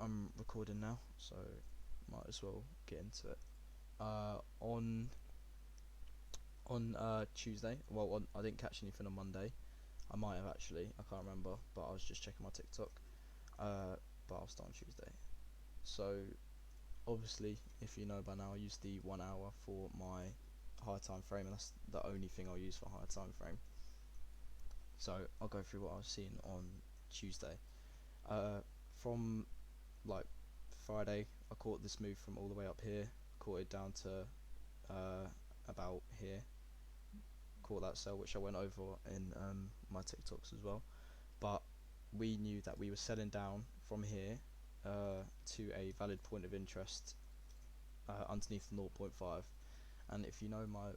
I'm recording now, so might as well get into it. On Tuesday, I didn't catch anything on Monday. I might have actually, I can't remember, but I was just checking my TikTok. But I'll start on Tuesday. So obviously, if you know by now, I use the 1 hour for my higher time frame, and that's the only thing I'll use for higher time frame. So I'll go through what I was seeing on Tuesday. From like Friday, I caught this move from all the way up here, caught it down to about here, caught that sell, which I went over in my TikToks as well. But we knew that we were selling down from here to a valid point of interest underneath the 0.5. And if you know my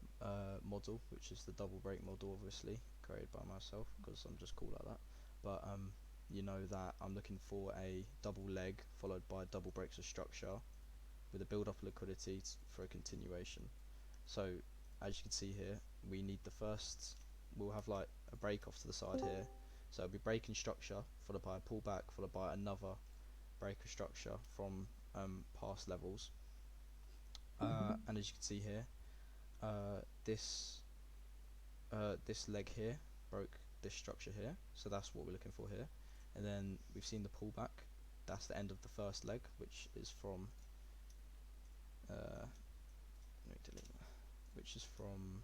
model, which is the double break model, obviously created by myself because I'm just cool like that, but you know that I'm looking for a double leg followed by double breaks of structure with a build up of liquidity for a continuation. So as you can see here, we need the first, we'll have like a break off to the side here, so it'll be breaking structure followed by a pullback followed by another break of structure from past levels, and as you can see here, this this leg here broke this structure here, so that's what we're looking for here. And then we've seen the pullback, that's the end of the first leg, which is from which is from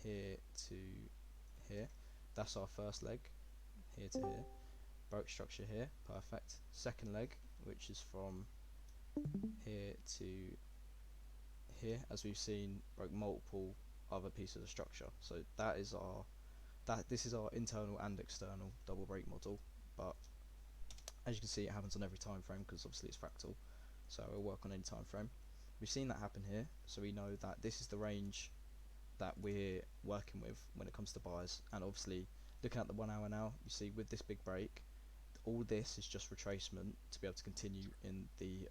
here to here. That's our first leg, here to here. Broke structure here, perfect. Second leg, which is from here to here, as we've seen, broke multiple other pieces of structure. So that is this is our internal and external double break model. But as you can see, it happens on every time frame because obviously it's fractal, so it'll work on any time frame. We've seen that happen here, so we know that this is the range that we're working with when it comes to buys. And obviously, looking at the 1 hour now, you see with this big break, all this is just retracement to be able to continue in the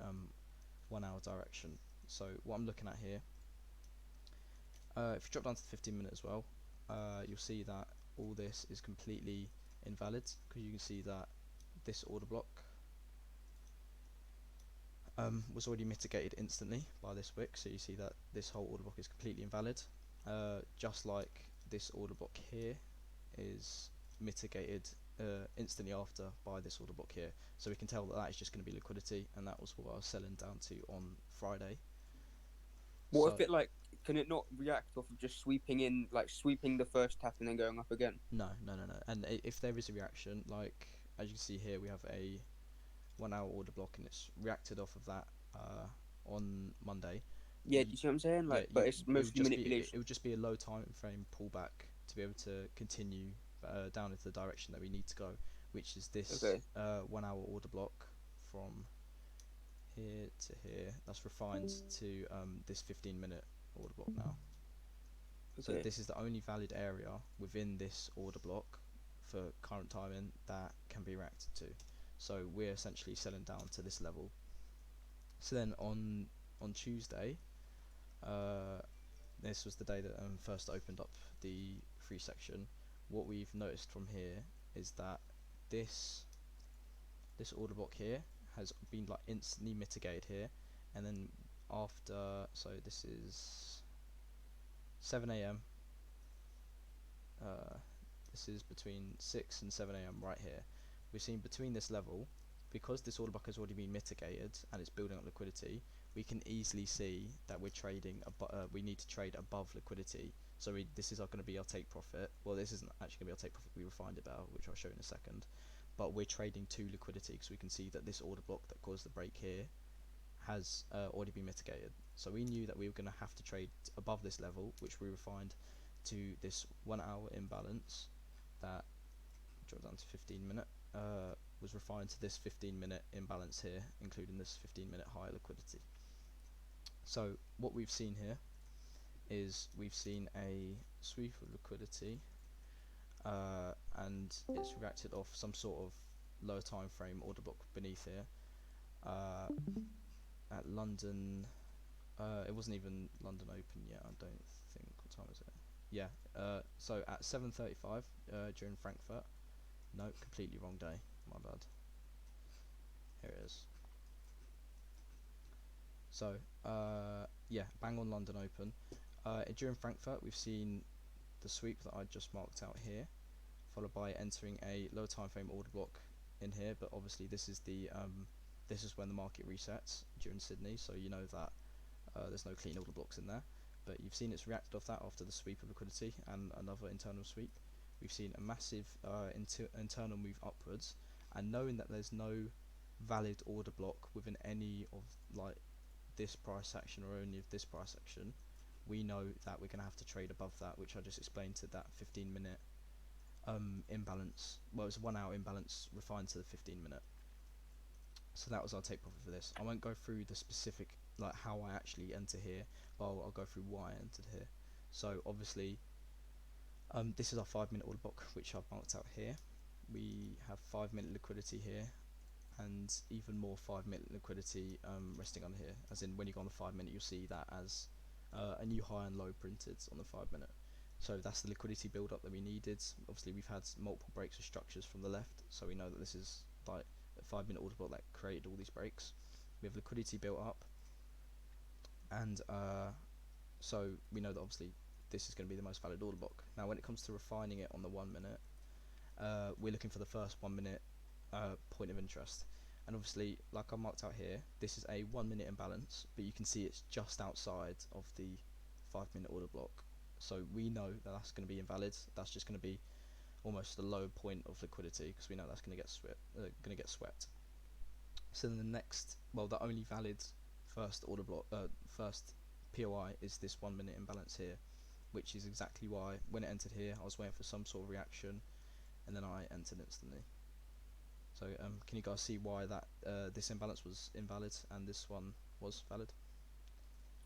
1 hour direction. So what I'm looking at here, if you drop down to the 15 minute as well, you'll see that all this is completely invalid because you can see that this order block was already mitigated instantly by this wick, so you see that this whole order block is completely invalid, just like this order block here is mitigated instantly after by this order block here. So we can tell that that is just going to be liquidity, and that was what I was selling down to on Friday. What So if it can it not react off of just sweeping in, like sweeping the first tap and then going up again? no. And if there is a reaction, like as you can see here, we have a 1 hour order block and it's reacted off of that on Monday. Yeah, do you see what I'm saying? Yeah, But it's mostly it manipulation. would just be a low time frame pullback to be able to continue down into the direction that we need to go, which is this Okay. 1 hour order block from here to here. That's refined to this 15-minute order block now. So Okay. this is the only valid area within this order block for current timing that can be reacted to. So we're essentially selling down to this level. So then on Tuesday, this was the day that first opened up the free section. What we've noticed from here is that this order block here has been like instantly mitigated here, and then after, so this is 7 a.m. This is between 6 and 7 a.m. right here. We've seen between this level, because this order block has already been mitigated and it's building up liquidity, we can easily see that we're trading we need to trade above liquidity. So this is going to be our take profit. Well, this isn't actually going to be our take profit, we refined it better, which I'll show in a second. But we're trading to liquidity because we can see that this order block that caused the break here has already been mitigated. So we knew that we were going to have to trade above this level, which we refined to this 1 hour imbalance that dropped down to 15 minute, was refined to this 15-minute imbalance here, including this 15-minute higher liquidity. So what we've seen here is we've seen a sweep of liquidity, and it's reacted off some sort of lower time frame order block beneath here. At London, it wasn't even London open yet, I don't think. What time is it? Yeah, so at 7:35 during Frankfurt. No, completely wrong day, my bad. Here it is. So yeah, bang on London Open. During Frankfurt, we've seen the sweep that I just marked out here, followed by entering a low time frame order block in here. But obviously, this is when the market resets during Sydney, so you know that there's no clean order blocks in there. But you've seen it's reacted off that after the sweep of liquidity and another internal sweep. We've seen a massive internal move upwards, and knowing that there's no valid order block within any of like this price action or only of this price action, we know that we're going to have to trade above that, which I just explained to that 15-minute imbalance. Well, it's a 1 hour imbalance refined to the 15-minute. So that was our take profit for this. I won't go through the specific like how I actually enter here, but I'll go through why I entered here. So obviously, this is our 5-minute order block, which I've marked out here. We have 5-minute liquidity here, and even more 5-minute liquidity resting under here. As in, when you go on the 5-minute, you'll see that as a new high and low printed on the 5-minute. So that's the liquidity build up that we needed. Obviously, we've had multiple breaks of structures from the left, so we know that this is like a 5-minute order block that created all these breaks. We have liquidity built up, and so we know that obviously this is going to be the most valid order block. Now, when it comes to refining it on the 1-minute, we're looking for the first 1-minute point of interest. And obviously, like I marked out here, this is a 1-minute imbalance, but you can see it's just outside of the 5-minute order block. So we know that that's going to be invalid. That's just going to be almost the low point of liquidity, because we know that's going to get swept. So then the next, well, the only valid first order block, first POI is this 1-minute imbalance here, which is exactly why when it entered here, I was waiting for some sort of reaction, and then I entered instantly. So can you guys see why that this imbalance was invalid and this one was valid?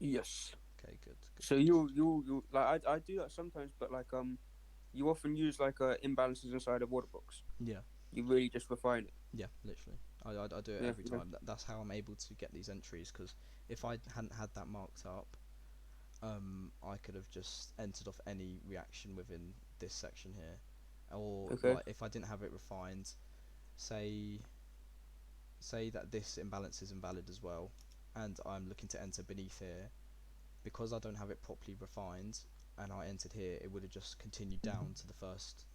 Yes. Okay, good. So you like I do that sometimes, but like you often use like imbalances inside of order blocks. Yeah. You really just refine it. Yeah, literally. I do it Yeah. every time. That's how I'm able to get these entries, because if I hadn't had that marked up, I could have just entered off any reaction within this section here, or Okay. like if I didn't have it refined, say that this imbalance is invalid as well, and I'm looking to enter beneath here, because I don't have it properly refined, and I entered here, it would have just continued down to the first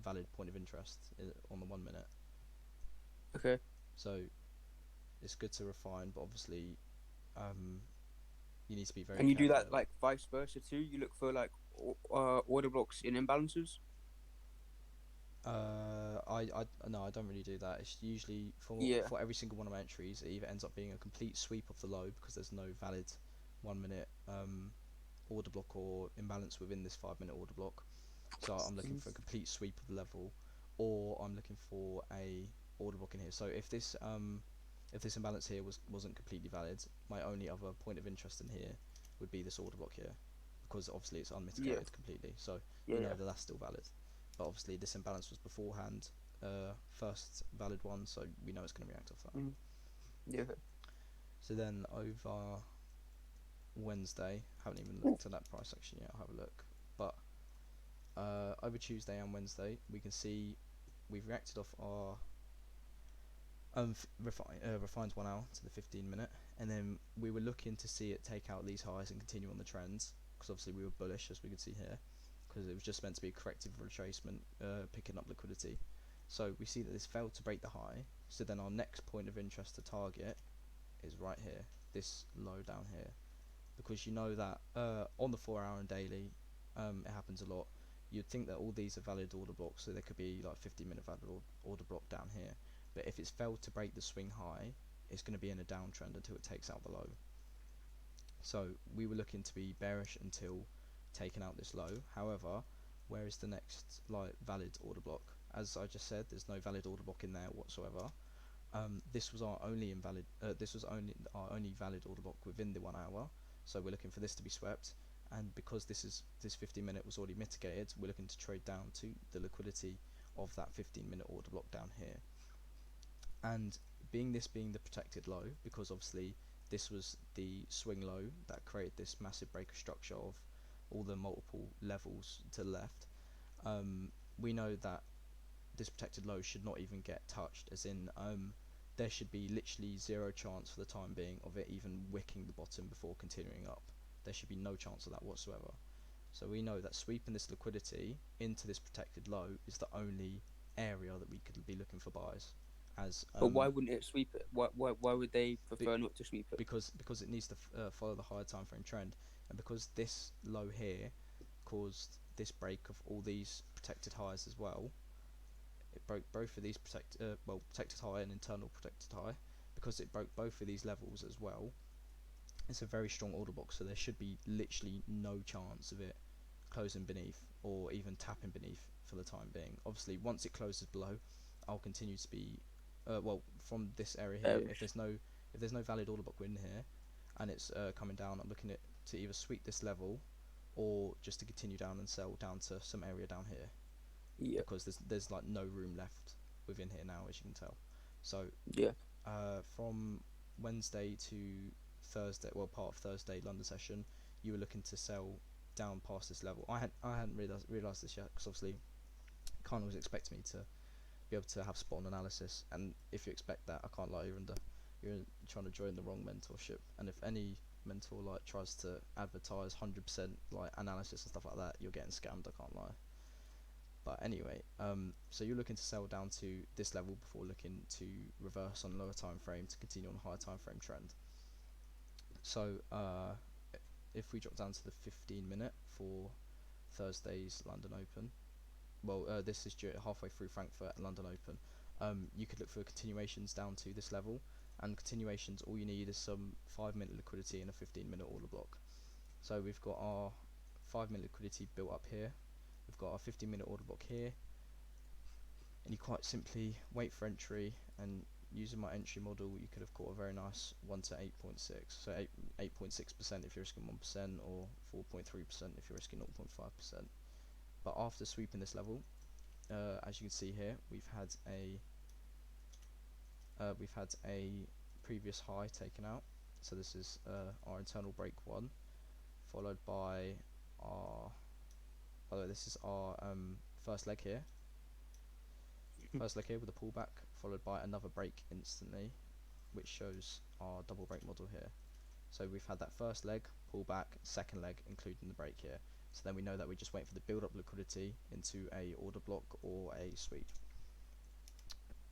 valid point of interest on the 1-minute. Okay. So it's good to refine, but obviously you need to be very And you do careful. that like vice versa too. You look for like order blocks in imbalances. No, I don't really do that. It's usually Yeah. for every single one of my entries, it either ends up being a complete sweep of the low because there's no valid 1-minute order block or imbalance within this 5-minute order block. So I'm looking for a complete sweep of the level, or I'm looking for a order block in here. So if this imbalance here wasn't completely valid, my only other point of interest in here would be this order block here, because obviously it's unmitigated completely. So Yeah. we know that that's still valid. But obviously this imbalance was beforehand, first valid one, so we know it's going to react off that. Yeah. So then over Wednesday, haven't even looked at that price action yet. I'll have a look. But over Tuesday and Wednesday, we can see we've reacted off our refined 1 hour to the 15-minute, and then we were looking to see it take out these highs and continue on the trends, because obviously we were bullish, as we could see here, because it was just meant to be a corrective retracement, picking up liquidity. So we see that this failed to break the high, so then our next point of interest to target is right here, this low down here, because you know that on the 4 hour and daily, it happens a lot. You'd think that all these are valid order blocks, so there could be like 15-minute valid order block down here, but if it's failed to break the swing high, it's going to be in a downtrend until it takes out the low. So we were looking to be bearish until taking out this low. However, where is the next like valid order block? As I just said, there's no valid order block in there whatsoever. This was our only our only valid order block within the 1 hour. So we're looking for this to be swept, and because this 15-minute was already mitigated, we're looking to trade down to the liquidity of that 15-minute order block down here. And being the protected low, because obviously this was the swing low that created this massive breaker structure of all the multiple levels to the left, we know that this protected low should not even get touched, as in there should be literally zero chance for the time being of it even wicking the bottom before continuing up. There should be no chance of that whatsoever. So we know that sweeping this liquidity into this protected low is the only area that we could be looking for buys. As But why wouldn't it sweep it? Why would they prefer not to sweep it? because it needs to follow the higher time frame trend, and because this low here caused this break of all these protected highs as well. It broke both of these protected high and internal protected high. Because it broke both of these levels as well, it's a very strong order block, so there should be literally no chance of it closing beneath or even tapping beneath for the time being. Obviously, once it closes below, I'll continue to be from this area here. If there's no valid order block win here, and it's coming down, I'm looking at to either sweep this level or just to continue down and sell down to some area down here. Yeah. Because there's like no room left within here now, as you can tell. So Yeah. from Wednesday to Thursday, well, part of Thursday London session, you were looking to sell down past this level. I hadn't realised this yet, because obviously kind of was expecting me to be able to have spot on analysis, and if you expect that, I can't lie, you're trying to join the wrong mentorship. And if any mentor like tries to advertise 100% like analysis and stuff like that, you're getting scammed, I can't lie. But anyway, so you're looking to sell down to this level before looking to reverse on lower time frame to continue on a higher time frame trend. So if we drop down to the 15-minute for Thursday's London Open, well, this is halfway through Frankfurt and London Open. You could look for continuations down to this level, and continuations, all you need is some 5-minute liquidity and a 15-minute order block. So we've got our 5-minute liquidity built up here. We've got our 15-minute order block here, and you quite simply wait for entry, and using my entry model you could have caught a very nice 1 to 8.6, so 8.6% if you're risking 1%, or 4.3% if you're risking 0.5%. But after sweeping this level, as you can see here, we've had a previous high taken out. So this is our internal break 1, followed by our, by the way, this is our first leg here. First leg here with a pullback, followed by another break instantly, which shows our double break model here. So we've had that first leg, pullback, second leg, including the break here. So then we know that we just wait for the build up liquidity into a order block or a sweep.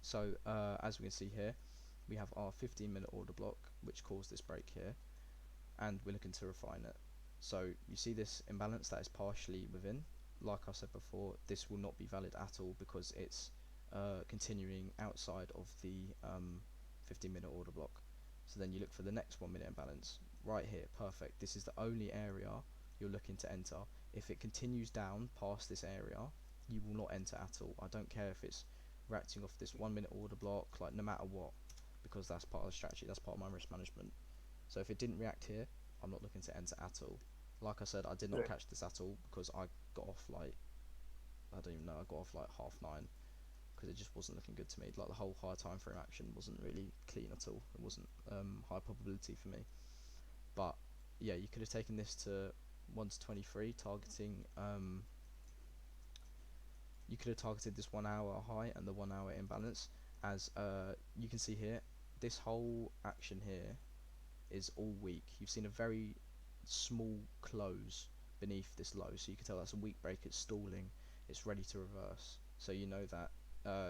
So as we can see here, we have our 15-minute order block, which caused this break here, and we're looking to refine it. So you see this imbalance that is partially within. Like I said before, this will not be valid at all because it's continuing outside of the 15-minute order block. So then you look for the next 1-minute imbalance right here. Perfect. This is the only area you're looking to enter. If it continues down past this area, you will not enter at all. I don't care if it's reacting off this 1-minute order block, like no matter what, because that's part of the strategy, that's part of my risk management. So if it didn't react here, I'm not looking to enter at all. Like I said, I did not catch this at all because I got off like, I don't even know, I got off like 9:30 because it just wasn't looking good to me. Like the whole high time frame action wasn't really clean at all. It wasn't high probability for me. But yeah, you could have taken this to 1 to 23, targeting you could have targeted this 1 hour high and the 1 hour imbalance. As you can see here, this whole action here is all weak. You've seen a very small close beneath this low, so you can tell that's a weak break. It's stalling, it's ready to reverse, so you know that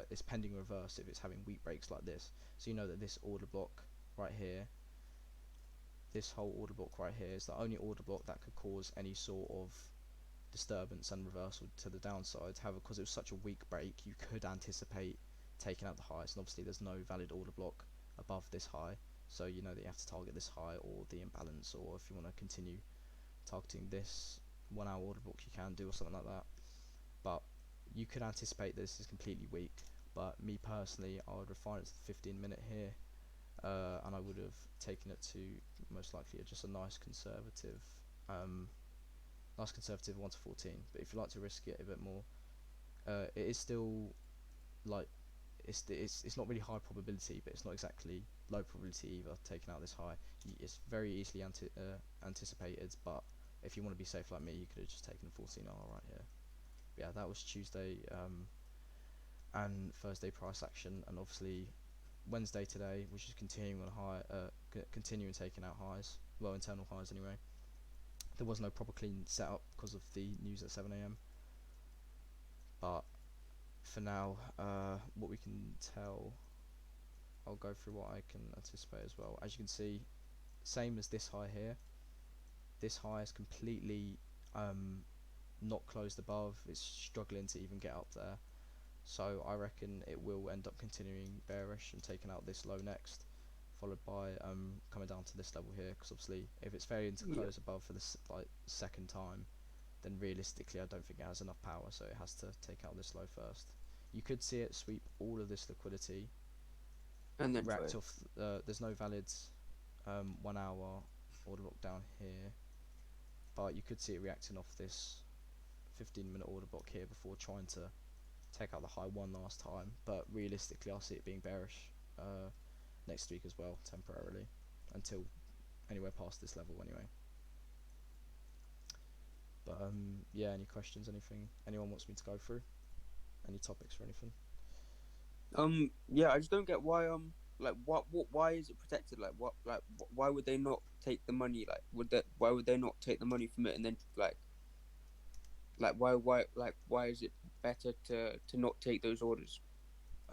it's pending reverse if it's having weak breaks like this. So you know that this order block right here, this whole order block right here, is the only order block that could cause any sort of disturbance and reversal to the downside. However, because it was such a weak break, you could anticipate taking out the highs, and obviously there's no valid order block above this high, so you know that you have to target this high or the imbalance, or if you want to continue targeting this 1 hour order block, you can do, or something like that. But you could anticipate this is completely weak. But me personally, I would refine it to the 15-minute here, and I would have taken it to most likely just a nice conservative 1 to 14. But if you like to risk it a bit more, it is still like it's not really high probability, but it's not exactly low probability either. Taking out this high, it's very easily anticipated. But if you want to be safe like me, you could have just taken the 14R right here. But yeah, that was Tuesday and Thursday price action, and obviously Wednesday today, which is continuing on high, continuing taking out highs, well, internal highs anyway. There was no proper clean setup because of the news at 7 a.m. But for now, what we can tell, I'll go through what I can anticipate as well. As you can see, same as this high here. This high is completely not closed above. It's struggling to even get up there. So I reckon it will end up continuing bearish and taking out this low next, followed by coming down to this level here. Because obviously, if it's failing to close above for the second time, then realistically I don't think it has enough power. So it has to take out this low first. You could see it sweep all of this liquidity and then react off. There's no valid 1 hour order block down here, but you could see it reacting off this 15-minute order block here before trying to take out the high one last time. But realistically, I see it being bearish next week as well, temporarily, until anywhere past this level anyway. But yeah, any questions, anything anyone wants me to go through, any topics or anything? Yeah, I just don't get why like why is it protected? Like why would they not take the money? Like why would they not take the money from it and then why is it better to not take those orders?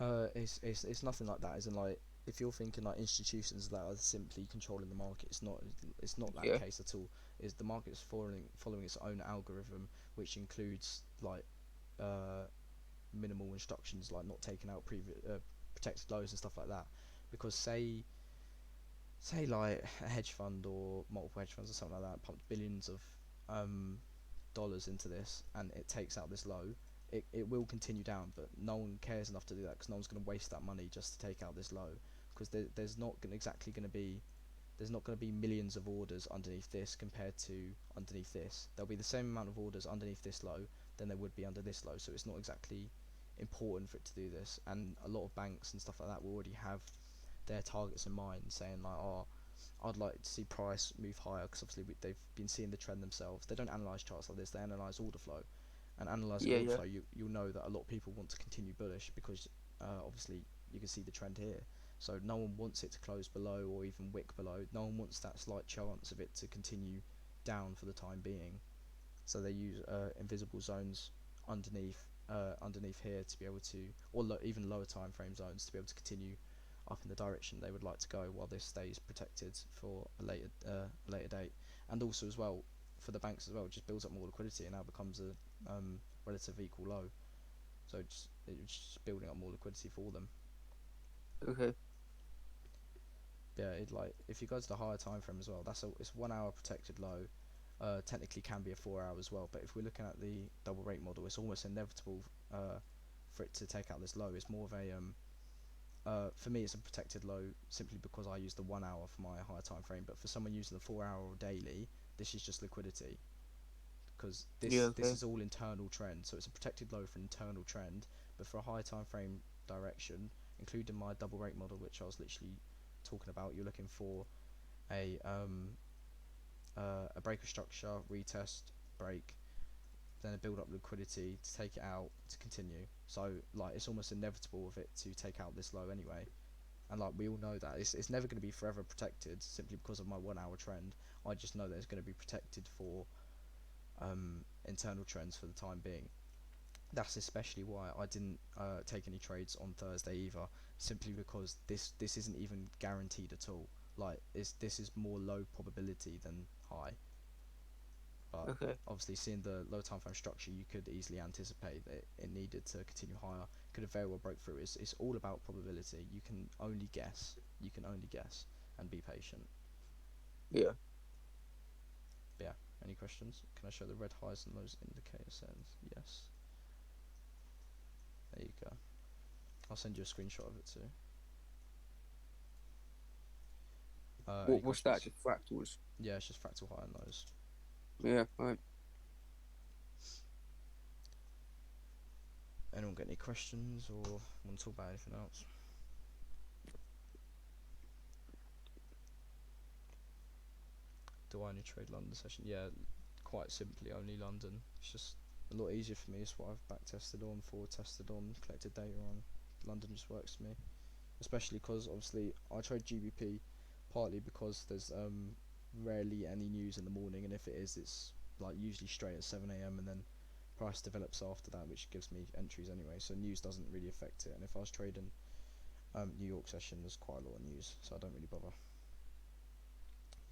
It's nothing like that. Isn't like, if you're thinking like institutions that are simply controlling the market, it's not that case at all. Is the market's following its own algorithm, which includes like minimal instructions, like not taking out protected lows and stuff like that. Because say like a hedge fund or multiple hedge funds or something like that pumped billions of dollars into this and it takes out this low, it will continue down, but no one cares enough to do that because no one's going to waste that money just to take out this low, because there's not going to be millions of orders underneath this compared to underneath this. There'll be the same amount of orders underneath this low than there would be under this low, so it's not exactly important for it to do this. And a lot of banks and stuff like that will already have their targets in mind, saying like, oh, I'd like to see price move higher, because obviously they've been seeing the trend themselves. They don't analyze charts like this, they analyze order flow, and analyzing order flow, you'll know that a lot of people want to continue bullish because obviously you can see the trend here. So no one wants it to close below or even wick below. No one wants that slight chance of it to continue down for the time being. So they use invisible zones underneath here to be able to, or even lower time frame zones to be able to continue up in the direction they would like to go, while this stays protected for a later date. And also as well, for the banks as well, it just builds up more liquidity and now becomes a relative equal low. So it's just building up more liquidity for them. Okay. Yeah, if you go to the higher time frame as well, it's 1 hour protected low. Technically can be a 4 hour as well, but if we're looking at the double rate model, it's almost inevitable for it to take out this low. It's more of a for me, it's a protected low simply because I use the 1 hour for my higher time frame. But for someone using the 4 hour or daily, this is just liquidity, because this is all internal trend. So it's a protected low for internal trend, but for a high time frame direction, including my double rate model, which I was literally talking about, you're looking for a breaker structure, retest, break, then a build up liquidity to take it out to continue. So like it's almost inevitable of it to take out this low anyway. And like we all know that it's never going to be forever protected simply because of my 1 hour trend. I just know that it's going to be protected for internal trends for the time being. That's especially why I didn't take any trades on Thursday either, simply because this isn't even guaranteed at all. Like this is more low probability than high. But obviously, seeing the low time frame structure, you could easily anticipate that it needed to continue higher. Could have very well broke through. It's all about probability. You can only guess. You can only guess and be patient. Yeah. Yeah. Any questions? Can I show the red highs and lows indicator settings? Yes. There you go. I'll send you a screenshot of it too. What's that? Just fractals? Yeah, it's just fractal high and lows. Yeah, right. Anyone got any questions or want to talk about anything else? Do I only trade London session? Yeah, quite simply only London. It's just a lot easier for me. It's what I've back tested on, forward tested on, collected data on. London just works for me. especially because obviously I trade GBP partly because there's rarely any news in the morning, and if it is, it's like usually straight at 7 a.m. and then price develops after that, which gives me entries anyway. So news doesn't really affect it. And if I was trading New York session, there's quite a lot of news, so I don't really bother.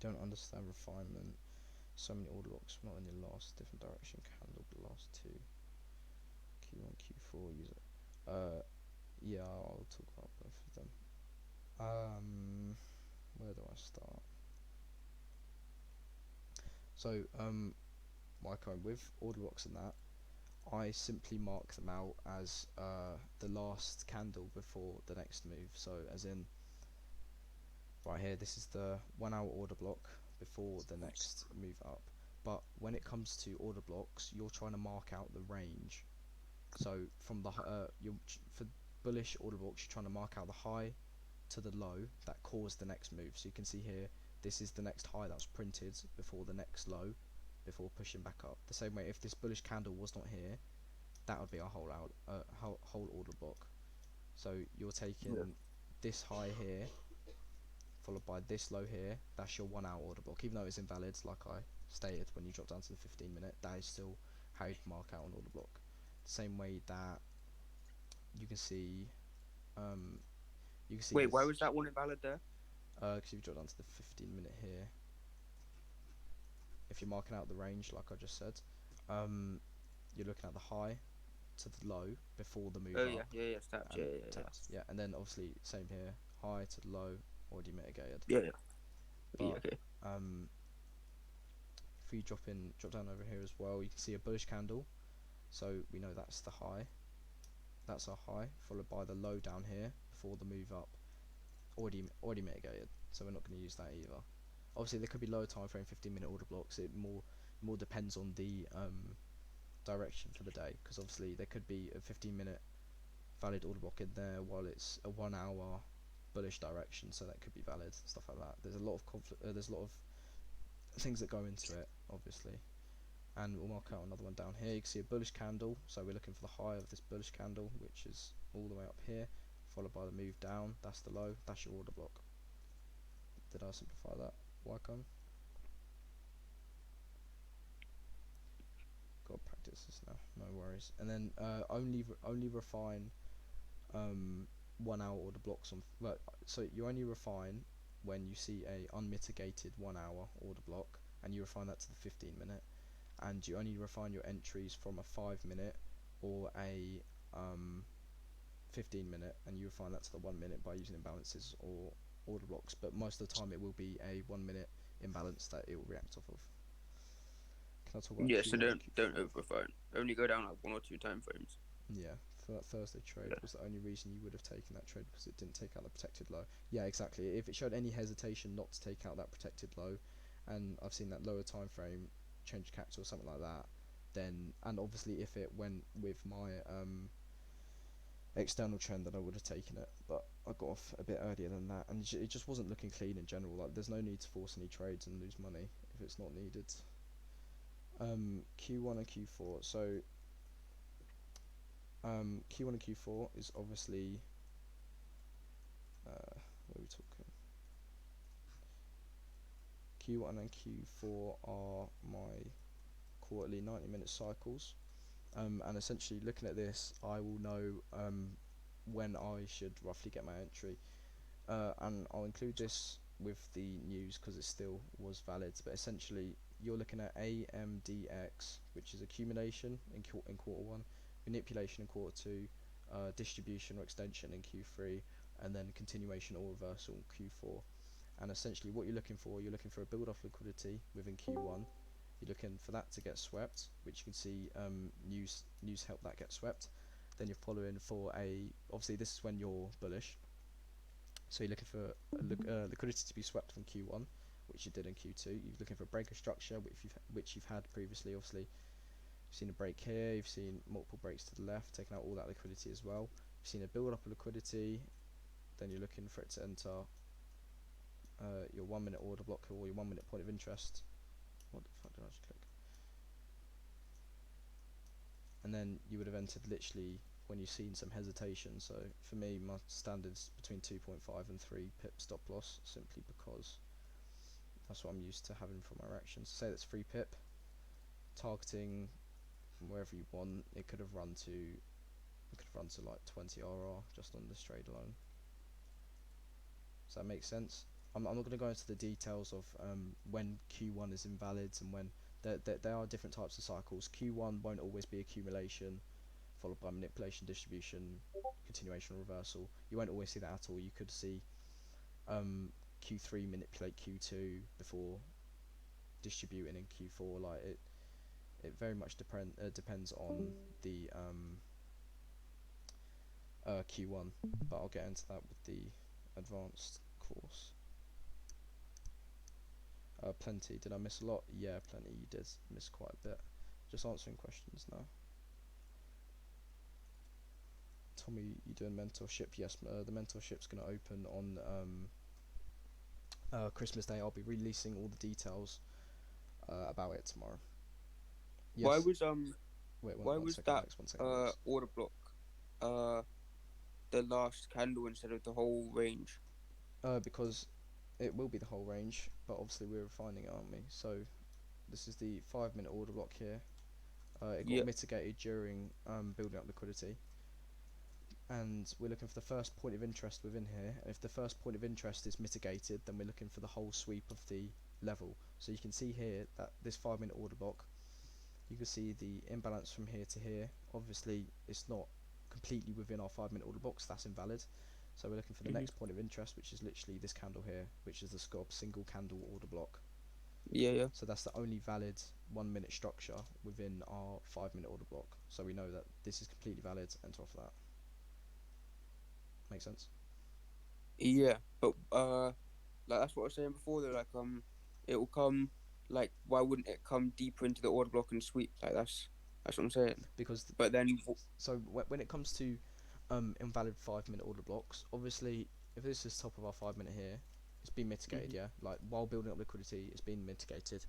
Don't understand refinement. So many order blocks, not in the last different direction candle, but the last two. Q1, Q4 user. Yeah, I'll talk about both of them. Where do I start? So, with order blocks and that, I simply mark them out as the last candle before the next move. So, as in, right here, this is the 1 hour order block before the next move up. But when it comes to order blocks, you're trying to mark out the range. So from the for bullish order blocks, you're trying to mark out the high to the low that caused the next move. So you can see here, this is the next high that was printed before the next low, before pushing back up. The same way, if this bullish candle was not here, that would be our whole order block. So you're taking this high here, followed by this low here. That's your 1 hour order block. Even though it's invalid, like I stated, when you drop down to the 15-minute, that is still how you mark out an order block. The same way that you can see, Wait, why was that one invalid there? Because if you drop down to the 15-minute here, if you're marking out the range, like I just said, you're looking at the high to the low before the move up. It's tapped. Yeah, and then obviously same here, high to the low, already mitigated. But, okay. If you drop down over here as well, you can see a bullish candle, so we know that's the high. That's our high, followed by the low down here before the move up, already mitigated. So we're not going to use that either. Obviously, there could be lower time frame 15-minute order blocks. It more depends on the direction for the day, because obviously there could be a 15-minute valid order block in there while it's a 1 hour bullish direction, so that could be valid, stuff like that. There's a lot of there's a lot of things that go into it, obviously. And we'll mark out another one down here. You can see a bullish candle, so we're looking for the high of this bullish candle, which is all the way up here, followed by the move down. That's the low. That's your order block. Did I simplify that? Wacom. Got to practice this now. No worries. And then only refine 1 hour order blocks on. Well, so you only refine when you see a unmitigated 1 hour order block, and you refine that to the 15-minute. And you only refine your entries from a 5-minute or a 15-minute, and you refine that to the 1 minute by using imbalances or order blocks. But most of the time, it will be a 1 minute imbalance that it will react off of. Can I talk about so don't overrefine. Only go down like 1 or 2 time frames. Yeah, for that Thursday trade was the only reason you would have taken that trade, because it didn't take out the protected low. Yeah, exactly. If it showed any hesitation not to take out that protected low, and I've seen that lower time frame change capital or something like that, then, and obviously if it went with my external trend, then I would have taken it, but I got off a bit earlier than that, and it just wasn't looking clean in general. Like, there's no need to force any trades and lose money if it's not needed. Q1 and Q4. So Q1 and Q4 is obviously what are we talking? Q1 and Q4 are my quarterly 90-minute cycles, and essentially looking at this, I will know when I should roughly get my entry, and I'll include this with the news because it still was valid. But essentially, you're looking at AMDX, which is accumulation in quarter 1, manipulation in quarter 2, distribution or extension in Q3, and then continuation or reversal in Q4. And essentially what you're looking for a build off liquidity within Q1. You're looking for that to get swept, which you can see news help that get swept. Then you're following for obviously this is when you're bullish, so you're looking for liquidity to be swept from Q1, which you did in Q2. You're looking for a breaker structure, which you've had previously. Obviously, you've seen a break here, you've seen multiple breaks to the left, taking out all that liquidity as well. You've seen a build up of liquidity, then you're looking for it to enter your 1 minute order block or your 1 minute point of interest. What the fuck did I just click? And then you would have entered literally when you've seen some hesitation. So for me, my standard's between 2.5 and 3 pip stop loss, simply because that's what I'm used to having for my reactions. Say that's 3 pip, targeting from wherever you want. It could have run to like 20 RR just on this trade alone. Does that make sense? I'm not going to go into the details of when Q1 is invalid and when there are different types of cycles. Q1 won't always be accumulation followed by manipulation, distribution, continuation, reversal. You won't always see that at all. You could see Q3 manipulate Q2 before distributing in Q4. Like it very much depends on the Q1, but I'll get into that with the advanced course. Plenty. Did I miss a lot? Yeah, plenty. You did miss quite a bit. Just answering questions now. Tommy, you doing mentorship? Yes, the mentorship's going to open on Christmas Day. I'll be releasing all the details about it tomorrow. Yes. Why was Why was second, that Alex, order block the last candle instead of the whole range? Because it will be the whole range, but obviously we're refining it, aren't we? So this is the 5-minute order block here. It got mitigated during building up liquidity, and we're looking for the first point of interest within here. And if the first point of interest is mitigated, then we're looking for the whole sweep of the level. So you can see here that this 5-minute order block, you can see the imbalance from here to here. Obviously it's not completely within our 5-minute order block, so that's invalid. So we're looking for the next point of interest, which is literally this candle here, which is the SCOB single candle order block. Yeah. So that's the only valid 1-minute structure within our 5-minute order block. So we know that this is completely valid, and off that. Make sense? Yeah, but like that's what I was saying before. Though, like it will come. Like, why wouldn't it come deeper into the order block and sweep? Like that's what I'm saying. Because but then, so when it comes to invalid 5-minute order blocks, obviously if this is top of our 5-minute here, it's been mitigated. Yeah, like while building up liquidity, it's been mitigated.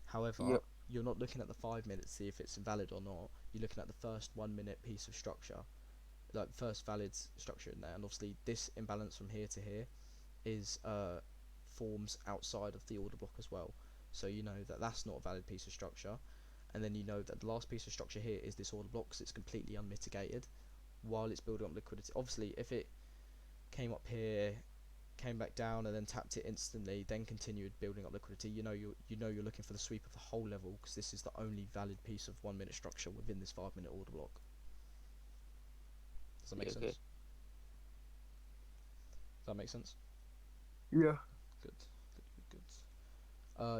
However, you're not looking at the 5 minutes to see if it's valid or not. You're looking at the first 1-minute piece of structure, like the first valid structure in there. And obviously this imbalance from here to here is forms outside of the order block as well. So you know that that's not a valid piece of structure. And then you know that the last piece of structure here is this order block, because it's completely unmitigated while it's building up liquidity. Obviously if it came up here, came back down and then tapped it instantly, then continued building up liquidity, you know you're looking for the sweep of the whole level, because this is the only valid piece of 1-minute structure within this 5-minute order block. Does that make sense? Does that make sense? Yeah. Good.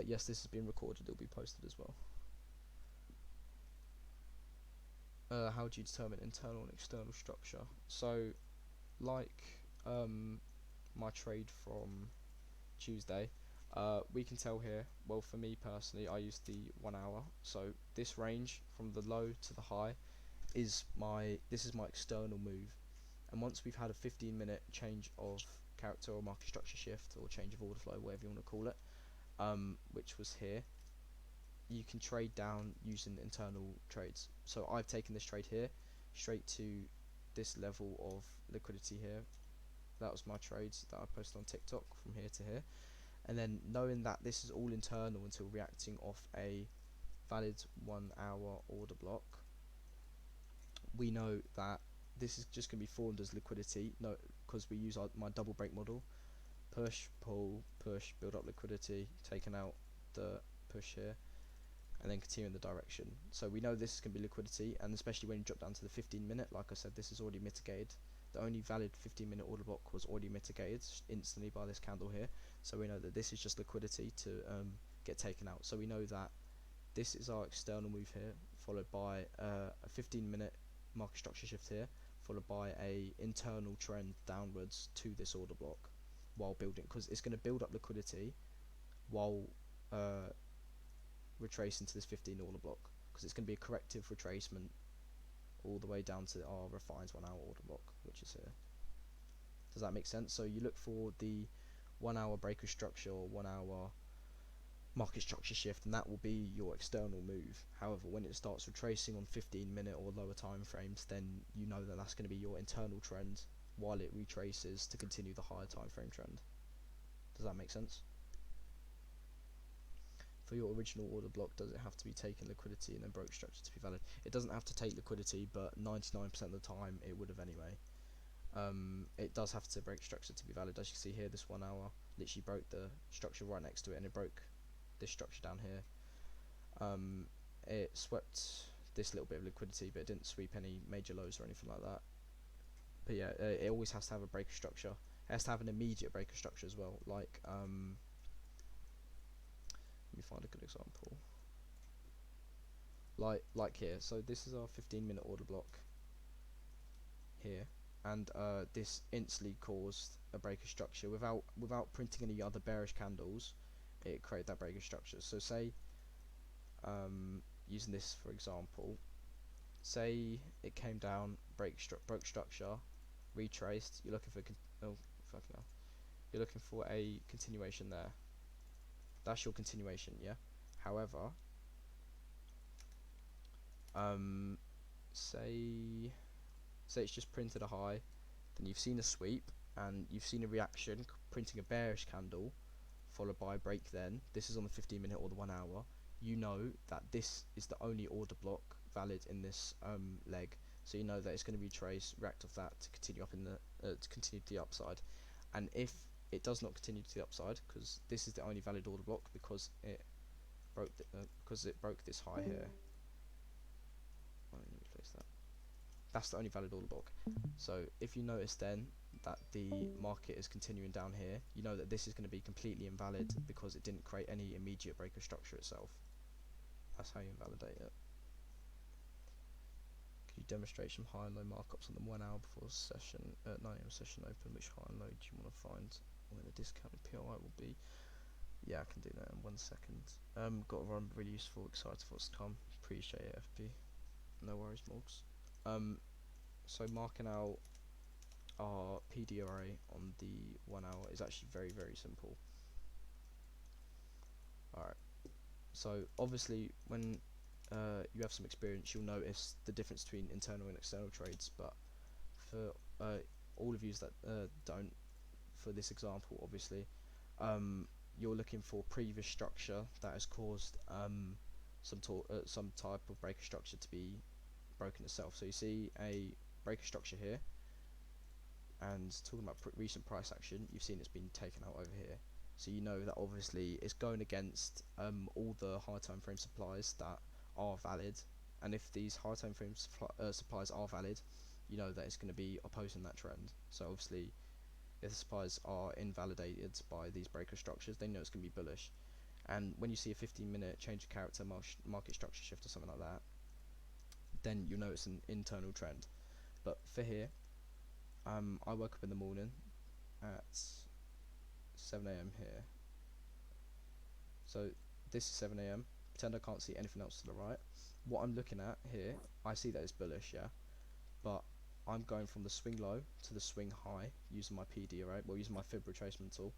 Yes, this has been recorded. It'll be posted as well. How do you determine internal and external structure? So, like my trade from Tuesday, we can tell here. Well, for me personally, I use the 1 hour. So this range from the low to the high is my external move. And once we've had a 15-minute change of character or market structure shift or change of order flow, whatever you want to call it, which was here, you can trade down using internal trades. So I've taken this trade here straight to this level of liquidity here. That was my trades that I posted on TikTok from here to here. And then knowing that this is all internal until reacting off a valid 1 hour order block, we know that this is just going to be formed as liquidity, no, because we use my double break model. Push, pull, push, build up liquidity, taking out the push here, and then continue in the direction. So we know this is going to be liquidity, and especially when you drop down to the 15-minute, like I said, this is already mitigated. The only valid 15-minute order block was already mitigated instantly by this candle here. So we know that this is just liquidity to get taken out. So we know that this is our external move here, followed by a 15-minute market structure shift here, followed by a internal trend downwards to this order block while building, because it's going to build up liquidity while retracing to this 15 order block, because it's going to be a corrective retracement all the way down to our refined 1 hour order block, which is here. Does that make sense? So you look for the 1 hour breaker structure or 1 hour market structure shift, and that will be your external move. However, when it starts retracing on 15-minute or lower time frames, then you know that that's going to be your internal trend while it retraces to continue the higher time frame trend. Does that make sense? For your original order block, does it have to be taking liquidity and then broke structure to be valid? It doesn't have to take liquidity, but 99% of the time it would have anyway. It does have to break structure to be valid. As you can see here, this 1 hour literally broke the structure right next to it, and it broke this structure down here. It swept this little bit of liquidity, but it didn't sweep any major lows or anything like that. But yeah, it always has to have a breaker structure. It has to have an immediate breaker structure as well. Like, let me find a good example. Like here. So this is our 15-minute order block here, and this instantly caused a breaker structure without printing any other bearish candles. It created that breaker structure. So say, using this for example, say it came down, broke structure, retraced. You're looking for oh fucking hell. You're looking for a continuation there. That's your continuation, yeah. However, say it's just printed a high, then you've seen a sweep and you've seen a reaction printing a bearish candle followed by a break. Then this is on the 15-minute or the 1 hour. You know that this is the only order block valid in this leg, so you know that it's going to retrace, react off that to continue up in the to continue to the upside. And if it does not continue to the upside, because this is the only valid order block because it broke this high here. Let me replace that. That's the only valid order block. So if you notice then that the market is continuing down here, you know that this is going to be completely invalid because it didn't create any immediate breaker structure itself. That's how you invalidate it. Could you demonstrate some high and low markups on the 1 hour before session 9 AM session open? Which high and low do you want to find when the discounted PRI will be? Yeah, I can do that in 1 second. Got a run, really useful, excited for what's to come. Appreciate it, FP. No worries, Morgs. So marking out our PDRA on the 1 hour is actually very, very simple. Alright, so obviously when you have some experience, you'll notice the difference between internal and external trades, but for all of you that don't, for this example, obviously, you're looking for previous structure that has caused some type of breaker structure to be broken itself. So you see a breaker structure here, and talking about recent price action, you've seen it's been taken out over here. So you know that obviously it's going against all the high time frame supplies that are valid, and if these high time frame supplies are valid, you know that it's going to be opposing that trend. So obviously, if the supplies are invalidated by these breaker structures, they know it's going to be bullish. And when you see a 15-minute change of character market structure shift or something like that, then you know it's an internal trend. But for here, I woke up in the morning at 7 AM here. So this is 7 AM. Pretend I can't see anything else to the right. What I'm looking at here, I see that it's bullish, yeah. But I'm going from the swing low to the swing high using my PDRA, well, using my fib retracement tool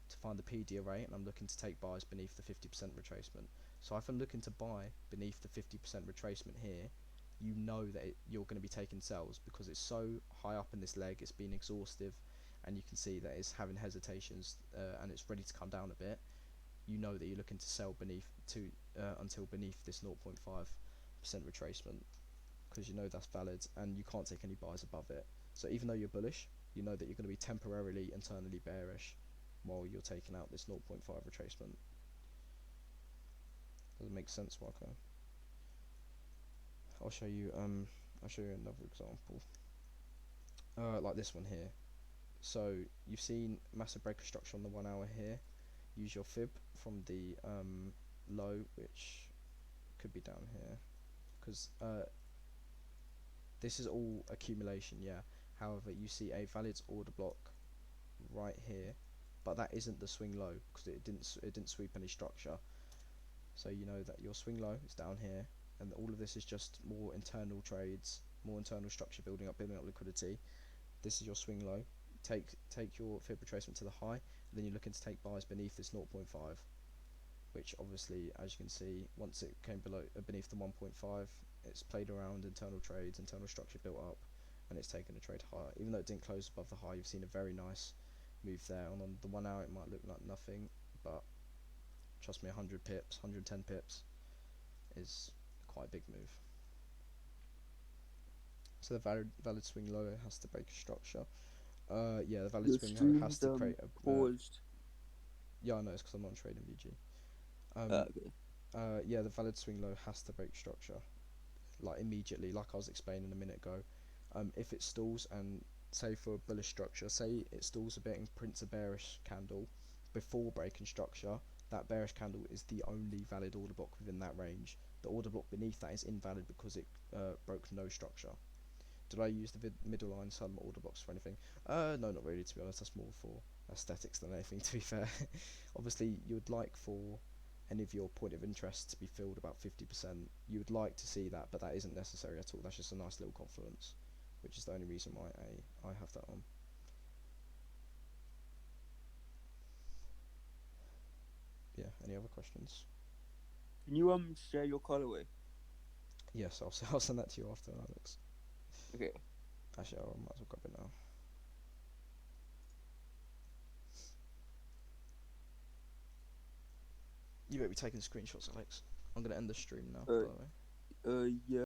to find the PDRA, and I'm looking to take buys beneath the 50% retracement. So if I'm looking to buy beneath the 50% retracement here, you know that you're going to be taking sells because it's so high up in this leg, it's been exhaustive, and you can see that it's having hesitations and it's ready to come down a bit. You know that you're looking to sell until beneath this 0.5% retracement, because you know that's valid and you can't take any buys above it. So even though you're bullish, you know that you're going to be temporarily internally bearish while you're taking out this 0.5 retracement. Does it make sense, Marco? I'll show you another example, like this one here. So you've seen massive breaker structure on the 1 hour here. Use your fib from the low, which could be down here, because this is all accumulation, yeah. However, you see a valid order block right here, but that isn't the swing low because it didn't sweep any structure. So you know that your swing low is down here, and all of this is just more internal trades, more internal structure building up liquidity. This is your swing low. Take your fib retracement to the high, and then you're looking to take buys beneath this 0.5, which obviously, as you can see, once it came beneath the 1.5, it's played around internal trades, internal structure built up, and it's taken a trade higher. Even though it didn't close above the high, you've seen a very nice move there. And on the 1 hour, it might look like nothing, but trust me, 100 pips, 110 pips is quite a big move. So the valid swing low has to break a structure. Yeah, the valid Your swing low has stream's to create a. paused. Yeah, I know, it's because I'm not trading VG. Okay. Yeah, the valid swing low has to break structure, like immediately, like I was explaining a minute ago. If it stalls and say for a bullish structure, say it stalls a bit and prints a bearish candle before breaking structure, that bearish candle is the only valid order block within that range. The order block beneath that is invalid because it broke no structure. Did I use the middle line some order blocks for anything? No, not really, to be honest. That's more for aesthetics than anything, to be fair. Obviously, you would like for any of your point of interest to be filled about 50%. You would like to see that, but that isn't necessary at all. That's just a nice little confluence, which is the only reason why I have that on. Yeah, any other questions? Can you share your colorway? Yes, I'll send that to you after, Alex. Okay. Actually, I might as well grab it now. You better be taking screenshots, Alex. I'm going to end the stream now, by the way. Yeah.